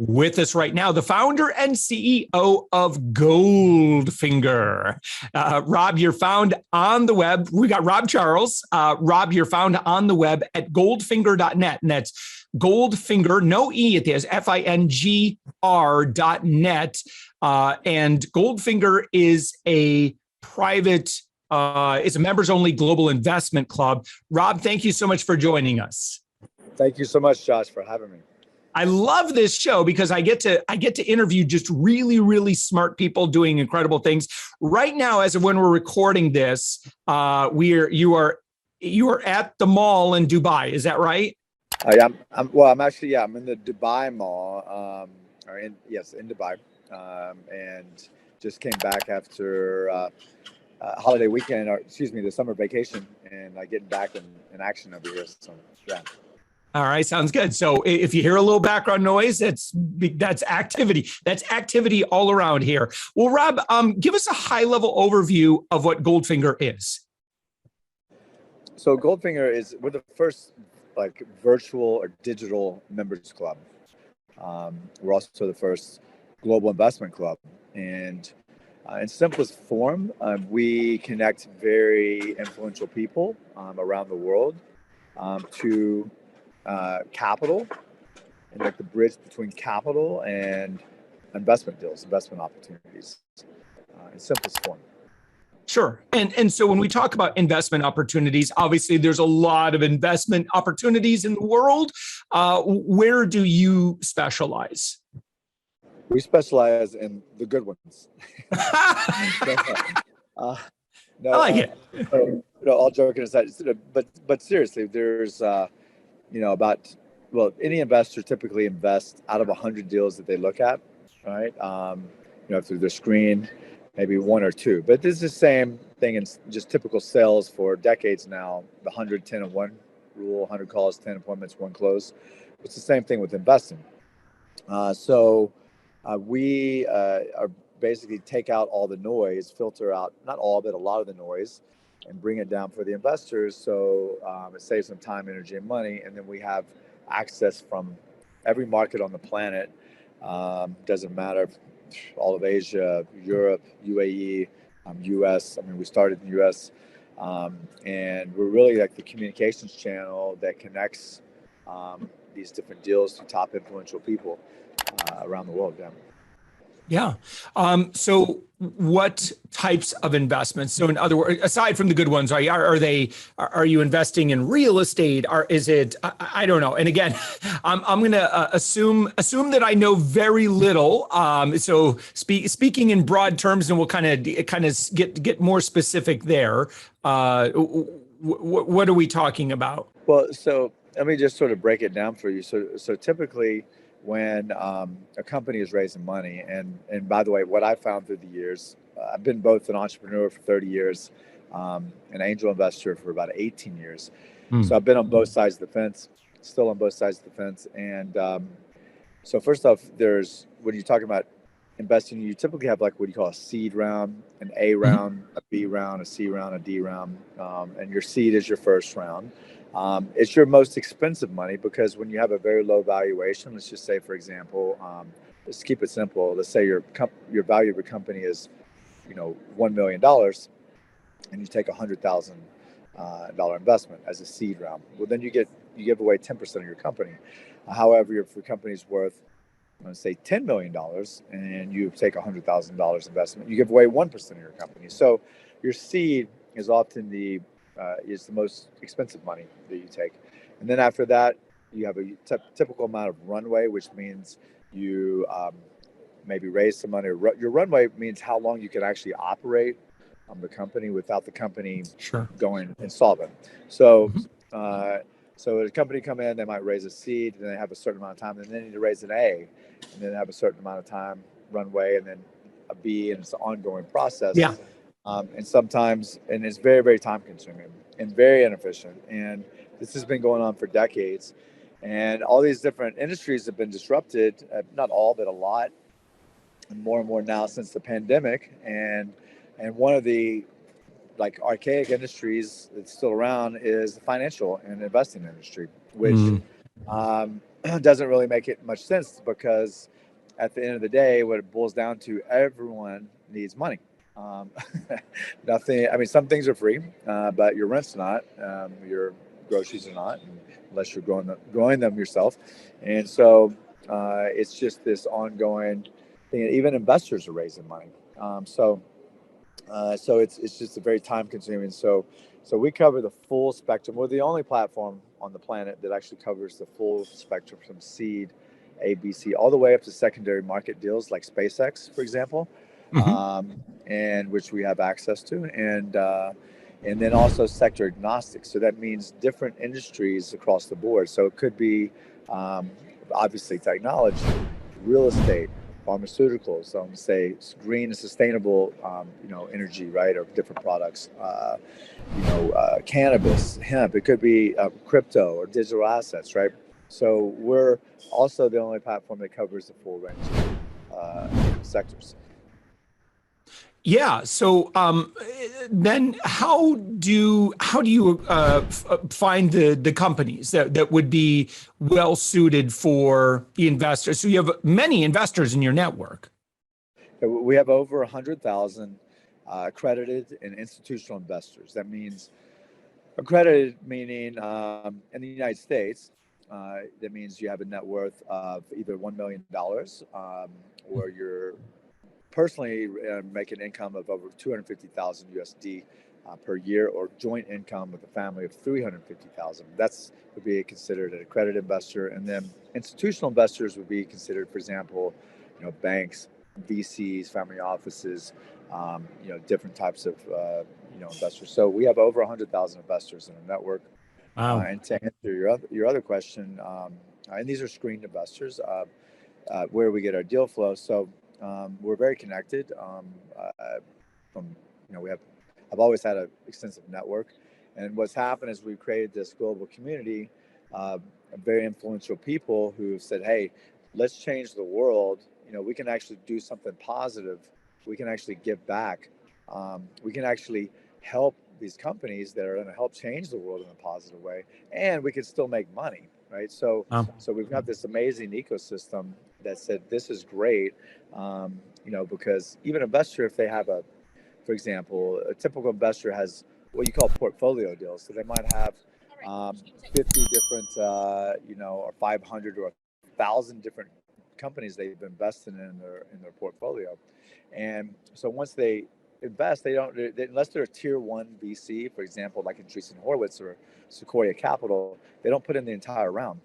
With us right now, the founder and CEO of Goldfingr. Rob, you're found on the web. We got Rob Charles. Rob, you're found on the web at goldfingr.net. And that's Goldfingr, no E at the end, FINGR.net. And Goldfingr is a private, it's a members only global investment club. Rob, thank you so much for joining us. Thank you so much, Josh, for having me. I love this show because I get to interview just really, really smart people doing incredible things. Right now, as of when we're recording this, you are at the mall in Dubai. Is that right? I'm actually I'm in the Dubai Mall, in Dubai, and just came back after holiday weekend, the summer vacation, and getting back in action over here. So yeah. All right, sounds good. So if you hear a little background noise, that's activity. That's activity all around here. Well, Rob, give us a high-level overview of what Goldfingr is. So Goldfingr we're the first virtual or digital members club. We're also the first global investment club. And in simplest form, we connect very influential people around the world to capital, and the bridge between capital and investment deals, investment opportunities, in simplest form. Sure. And so when we talk about investment opportunities, obviously there's a lot of investment opportunities in the world. Where do you specialize? We specialize in the good ones. I like it. All joking aside, but seriously, there's any investor typically invests out of 100 deals that they look at, right? Through their screen, maybe one or two. But this is the same thing in just typical sales for decades now. The 100, 10 and 1 rule, 100 calls, 10 appointments, 1 close. It's the same thing with investing. We basically take out all the noise, filter out, not all, but a lot of the noise, and bring it down for the investors. So it saves them time, energy, and money. And then we have access from every market on the planet. Doesn't matter, all of Asia, Europe, UAE, US. We started in the US. And we're really like the communications channel that connects these different deals to top influential people around the world. Yeah. So what types of investments? So in other words, aside from the good ones, are you investing in real estate? I don't know. And again, I'm going to assume that I know very little. So speaking in broad terms, and we'll kind of get more specific there. What are we talking about? Well, so let me just sort of break it down for you. So typically, when a company is raising money, and by the way, what I found through the years, I've been both an entrepreneur for 30 years, an angel investor for about 18 years. So I've been on both sides of the fence, still on both sides of the fence. And so first off, when you're talking about investing, you typically have what you call a seed round, an A round, a B round, a C round, a D round, and your seed is your first round. It's your most expensive money because when you have a very low valuation, let's just say, for example, let's keep it simple. Let's say your value of your company is, $1 million, and you take $100,000 investment as a seed round. Well, then you give away 10% of your company. However, if your company's worth, say $10 million, and you take $100,000 investment, you give away 1% of your company. So your seed is often is the most expensive money that you take. And then after that, you have a typical amount of runway, which means you maybe raise some money. Your runway means how long you can actually operate the company without the company going insolvent. So so a company come in, they might raise a seed, and they have a certain amount of time, and then they need to raise an A, and then have a certain amount of time runway, and then a B, and it's an ongoing process. Yeah. And sometimes, and it's very, very time consuming and very inefficient. And this has been going on for decades. And all these different industries have been disrupted, not all, but a lot, and more now since the pandemic. And one of the archaic industries that's still around is the financial and investing industry, which doesn't really make it much sense because at the end of the day, what it boils down to, everyone needs money. Um, Nothing. I mean, some things are free, but your rent's not. Your groceries are not, unless you're growing them yourself. And so it's just this ongoing thing. Even investors are raising money. So it's just a very time consuming. So we cover the full spectrum. We're the only platform on the planet that actually covers the full spectrum from seed, ABC, all the way up to secondary market deals like SpaceX, for example, Hmm. and which we have access to, and then also sector agnostic. So that means different industries across the board. So it could be um, obviously technology, real estate, pharmaceuticals, say green and sustainable, energy, right, or different products, cannabis, hemp. It could be crypto or digital assets, right? So we're also the only platform that covers the full range of sectors. Yeah. So then how do you find the companies that would be well suited for the investors? So you have many investors in your network. We have over 100,000 accredited and institutional investors. That means accredited, meaning in the United States, that means you have a net worth of either $1 million, or you're personally make an income of over 250,000 USD per year, or joint income with a family of 350,000. That's would be considered an accredited investor. And then institutional investors would be considered, for example, banks, VCs, family offices, different types of investors. So we have over 100,000 investors in our network. Wow. And to answer your other question, and these are screened investors, where we get our deal flow. So we're very connected. From we have, I've always had an extensive network, and what's happened is we've created this global community of very influential people who said, "Hey, let's change the world. We can actually do something positive. We can actually give back. We can actually help these companies that are going to help change the world in a positive way, and we can still make money." Right? So, Wow. so we've got this amazing ecosystem that said this is great. Because even an investor, if they have for example, a typical investor has what you call portfolio deals. So they might have 50 different, or 500 or 1,000 different companies they've invested in their portfolio. And so once they invest, unless they're a tier one VC, for example, like Andreessen Horowitz or Sequoia Capital, they don't put in the entire round.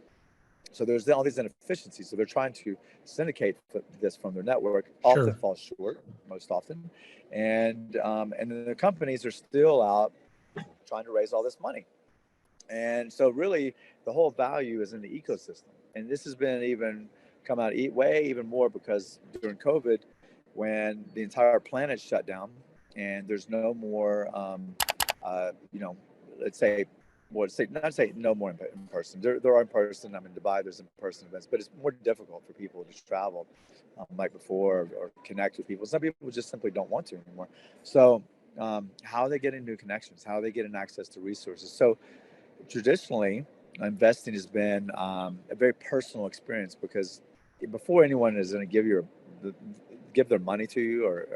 So there's all these inefficiencies. So they're trying to syndicate this from their network, often Sure. falls short, most often, and then the companies are still out trying to raise all this money. And so really, the whole value is in the ecosystem. And this has been even come out way even more because during COVID, when the entire planet shut down and there's no more, let's say, not say no more in person. There are in person. I'm in Dubai. There's in person events, but it's more difficult for people to travel like before, or connect with people. Some people just simply don't want to anymore. So how are they getting new connections? How are they getting access to resources? So traditionally, investing has been a very personal experience because before anyone is going to give their money to you, or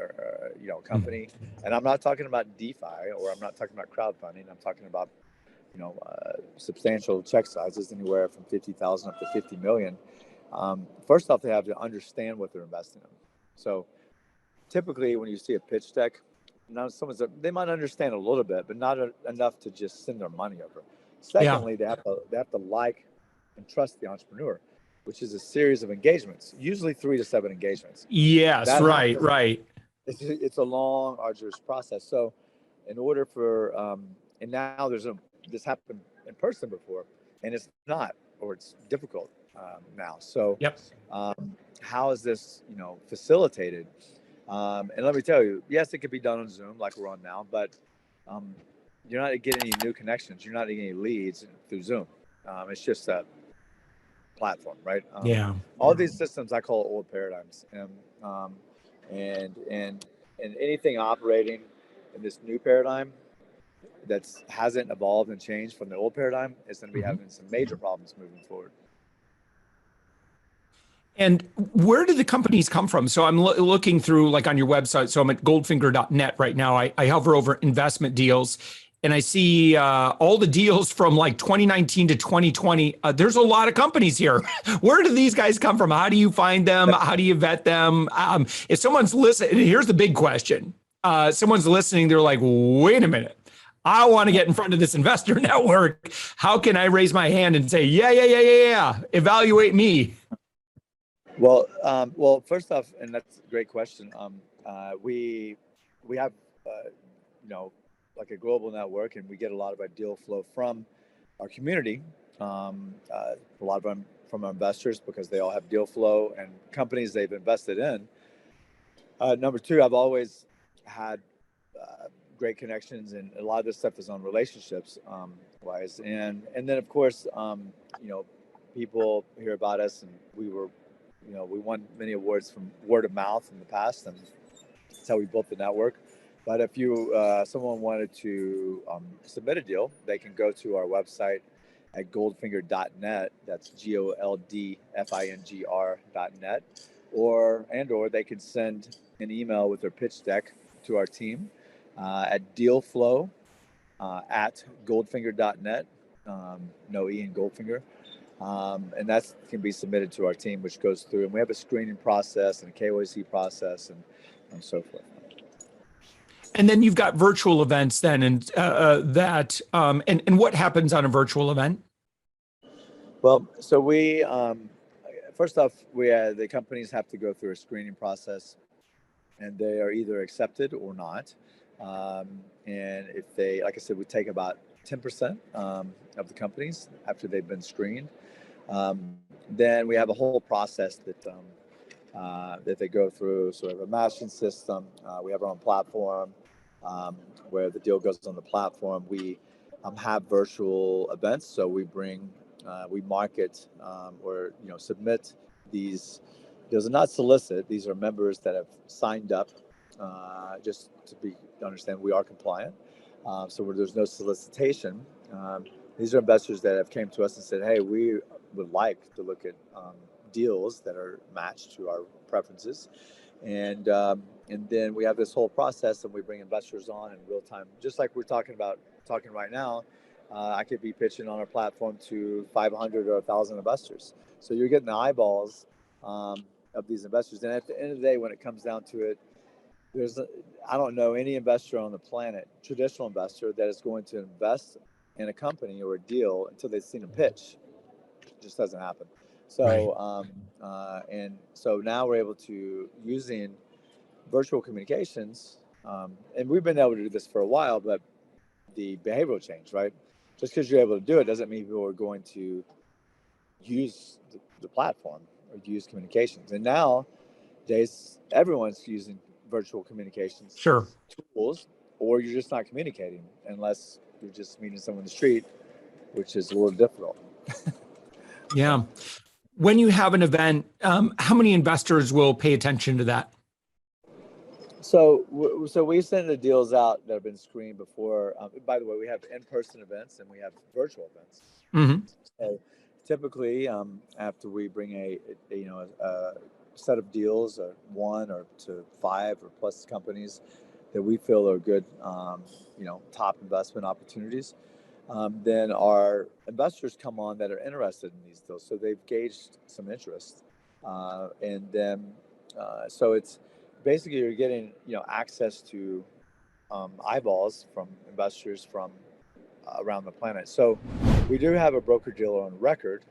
a company, and I'm not talking about DeFi, or I'm not talking about crowdfunding. I'm talking about substantial check sizes, anywhere from 50,000 up to 50 million. First off, they have to understand what they're investing in. So typically, when you see a pitch deck, they might understand a little bit, but not enough to just send their money over. Yeah. Secondly, they have to like and trust the entrepreneur, which is a series of engagements, usually 3 to 7 engagements. Yes. That Right. happens. Right. It's a long, arduous process. So, in order for and now this happened in person before, and it's not, or it's difficult now. So, Yep. how is this facilitated? And let me tell you, yes, it could be done on Zoom like we're on now, but you're not getting any new connections. You're not getting any leads through Zoom. It's just a platform, right? Yeah. All these systems I call old paradigms, and anything operating in this new paradigm that hasn't evolved and changed from the old paradigm is going to be Mhm. having some major problems moving forward. And where do the companies come from? So I'm looking through like on your website. So I'm at goldfingr.net right now. I hover over investment deals and I see all the deals from like 2019 to 2020. There's a lot of companies here. Where do these guys come from? How do you find them? How do you vet them? If someone's listening, here's the big question. Someone's listening, they're like, wait a minute. I want to get in front of this investor network. How can I raise my hand and say, yeah, evaluate me? Well, first off, and that's a great question. We have, like a global network, and we get a lot of our deal flow from our community. A lot of them from our investors because they all have deal flow and companies they've invested in. Number two, I've always had great connections, and a lot of this stuff is on relationships wise. And then of course, people hear about us, and we won many awards from word of mouth in the past, and that's how we built the network. But if someone wanted to submit a deal, they can go to our website at goldfingr.net. That's goldfingr.net, or they can send an email with their pitch deck to our team at dealflow at goldfingr.net. No E in Goldfingr. And that can be submitted to our team, which goes through, and we have a screening process and a KYC process and so forth. And then you've got virtual events then, and and what happens on a virtual event? Well, so we, first off, the companies have to go through a screening process, and they are either accepted or not. And if they, like I said, we take about 10% of the companies after they've been screened. Then we have a whole process that they go through. So we have a matching system. We have our own platform where the deal goes on the platform. We have virtual events. So we market or submit these deals, and not solicit. These are members that have signed up just to understand we are compliant. So where there's no solicitation. These are investors that have came to us and said, hey, we would like to look at deals that are matched to our preferences. And then we have this whole process, and we bring investors on in real time, just like we're talking right now. I could be pitching on our platform to 500 or 1,000 investors. So you're getting the eyeballs of these investors. And at the end of the day, when it comes down to it, I don't know any investor on the planet, traditional investor, that is going to invest in a company or a deal until they've seen a pitch. It just doesn't happen. So, right. And so now we're able to, using virtual communications, and we've been able to do this for a while, but the behavioral change, right? Just because you're able to do it doesn't mean people are going to use the platform or use communications. And nowadays, everyone's using virtual communications tools, or you're just not communicating unless you're just meeting someone in the street, which is a little difficult. Yeah. When you have an event, how many investors will pay attention to that? So we send the deals out that have been screened before. By the way, we have in-person events and we have virtual events. Mm-hmm. So typically, after we bring a set of deals, 1 or to 5 or plus companies that we feel are good, top investment opportunities, then our investors come on that are interested in these deals. So they've gauged some interest, and then so it's basically you're getting access to eyeballs from investors from around the planet. So we do have a broker dealer on record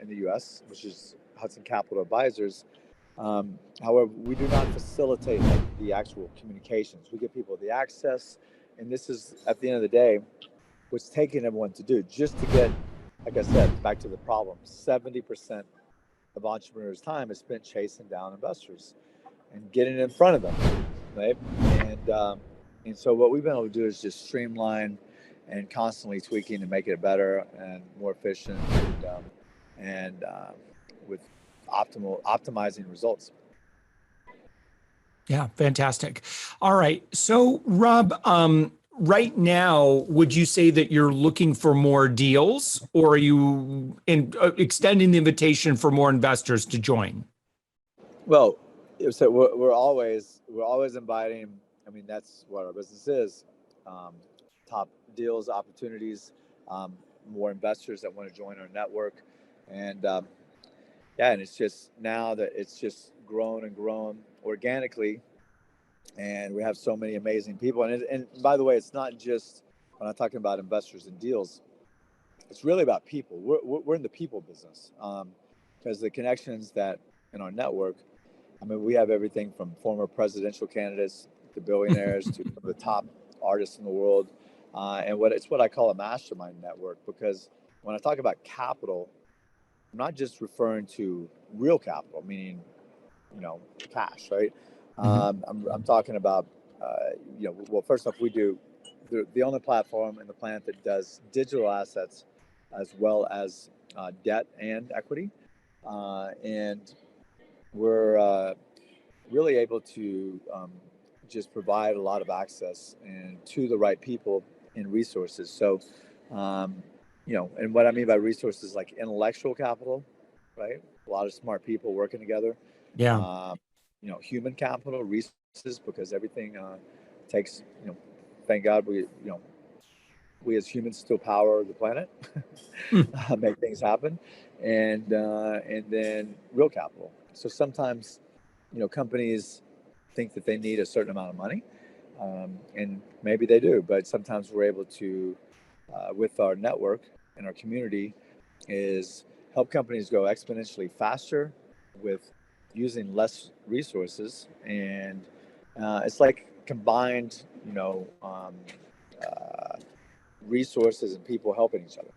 in the U.S., which is Hudson Capital Advisors. However, we do not facilitate the actual communications. We give people the access, and this is, at the end of the day, what's taking everyone to do, just to get, like I said, back to the problem. 70% of entrepreneurs' time is spent chasing down investors and getting in front of them, right? And so what we've been able to do is just streamline and constantly tweaking to make it better and more efficient, and with optimizing results. Yeah, fantastic. All right. So Rob, right now, would you say that you're looking for more deals, or are you extending the invitation for more investors to join? Well, so we're always inviting. I mean, that's what our business is. Um, Top deals, opportunities, um, more investors that want to join our network, and yeah, and it's just now that it's just grown and grown organically, and we have so many amazing people. And by the way, it's not just when I'm talking about investors and deals. It's really about people. We're in the people business, because the connections that in our network. I mean, we have everything from former presidential candidates to billionaires to some of the top artists in the world, and what I call a mastermind network. Because when I talk about capital, I'm not just referring to real capital, meaning cash, right? Mhm. I'm talking about well, first off, we do the only platform in the planet that does digital assets as well as debt and equity, and we're really able to just provide a lot of access and to the right people and resources. So, um, and what I mean by resources, like intellectual capital, right? A lot of smart people working together. Yeah. Um, human capital, resources, because everything takes. Thank God we as humans still power the planet, Mm. make things happen, and then real capital. So sometimes, companies think that they need a certain amount of money, and maybe they do, but sometimes we're able to, with our network and our community, is help companies go exponentially faster with using less resources, and it's like combined, uh, resources and people helping each other.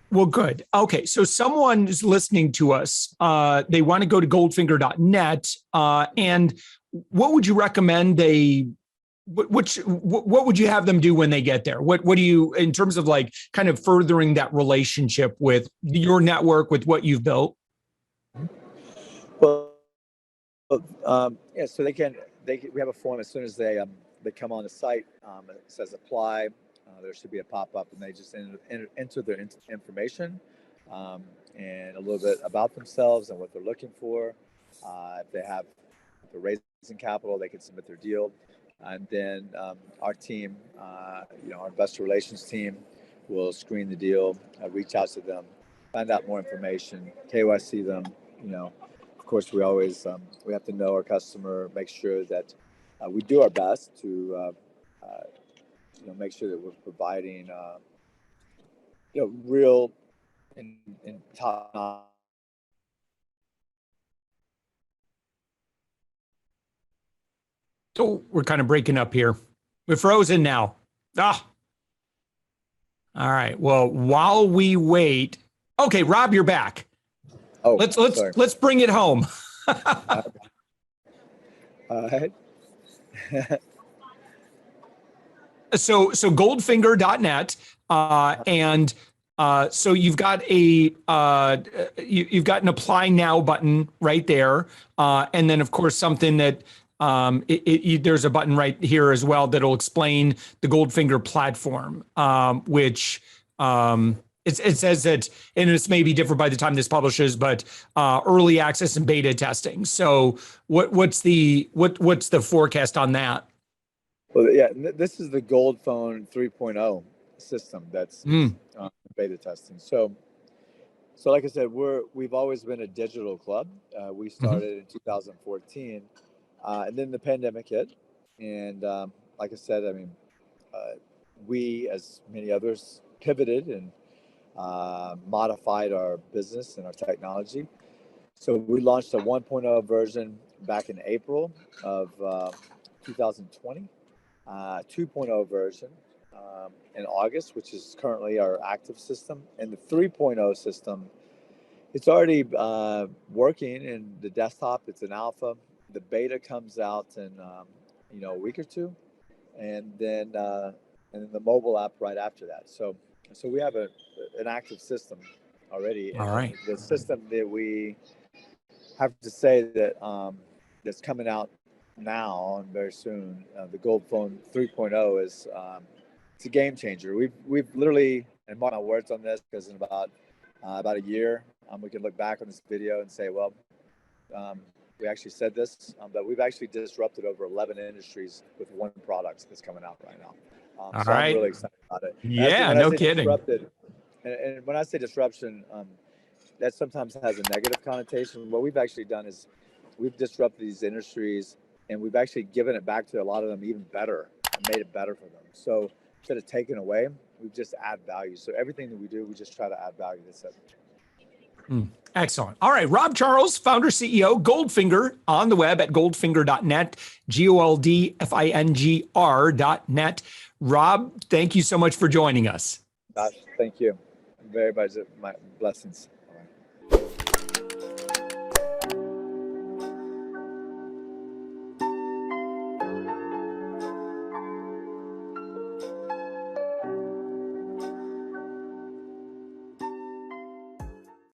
Well, good. Okay. So someone is listening to us. They want to go to goldfingr.net. And what would you recommend what would you have them do when they get there? What do you, in terms of like kind of furthering that relationship with your network, with what you've built? Well, yeah, so we have a form as soon as they come on the site. It says apply. There should be a pop-up, and they just enter their information, and a little bit about themselves and what they're looking for. If they're raising capital, they can submit their deal, and then our team, our investor relations team, will screen the deal, reach out to them, find out more information, KYC them. Of course, we have to know our customer, make sure that we do our best to make sure that we're providing real and top. Oh, we're kind of breaking up here. We're frozen now. Ah. All right. Well, while we wait, okay, Rob, you're back. Oh, let's bring it home. All right. So goldfingr.net, and so you've got you've got an apply now button right there, and then of course something that there's a button right here as well that'll explain the Goldfingr platform, which it says that, and it's maybe different by the time this publishes, but early access and beta testing. So what's the forecast on that? Well, yeah, this is the Gold Phone 3.0 system that's beta testing. So like I said, we've always been a digital club. We started in 2014, and then the pandemic hit, and like I said, I mean, we, as many others, pivoted and modified our business and our technology. So we launched a 1.0 version back in April of 2020, 2.0 version in August, which is currently our active system, and the 3.0 system. It's already working in the desktop. It's an alpha. The beta comes out in a week or two, and then the mobile app right after that. So we have an active system already, and All right. the system that we have to say that that's coming out now and very soon, the Gold Phone 3.0 is it's a game changer. We've literally, and mark my words on this, because in about a year, We can look back on this video and say, well, we actually said this, but we've actually disrupted over 11 industries with one product that's coming out right now. All So right. I'm really excited about it. Yeah, when I no say kidding. disrupted, and when I say disruption, that sometimes has a negative connotation. What we've actually done is we've disrupted these industries, and we've actually given it back to a lot of them even better and made it better for them. So instead of taking away, we've just add value. So everything that we do, we just try to add value. That's it. Excellent. All right. Rob Charles, founder, CEO, Goldfingr, on the web at goldfingr.net, goldfingr.net. Rob, thank you so much for joining us. Thank you very much. My blessings.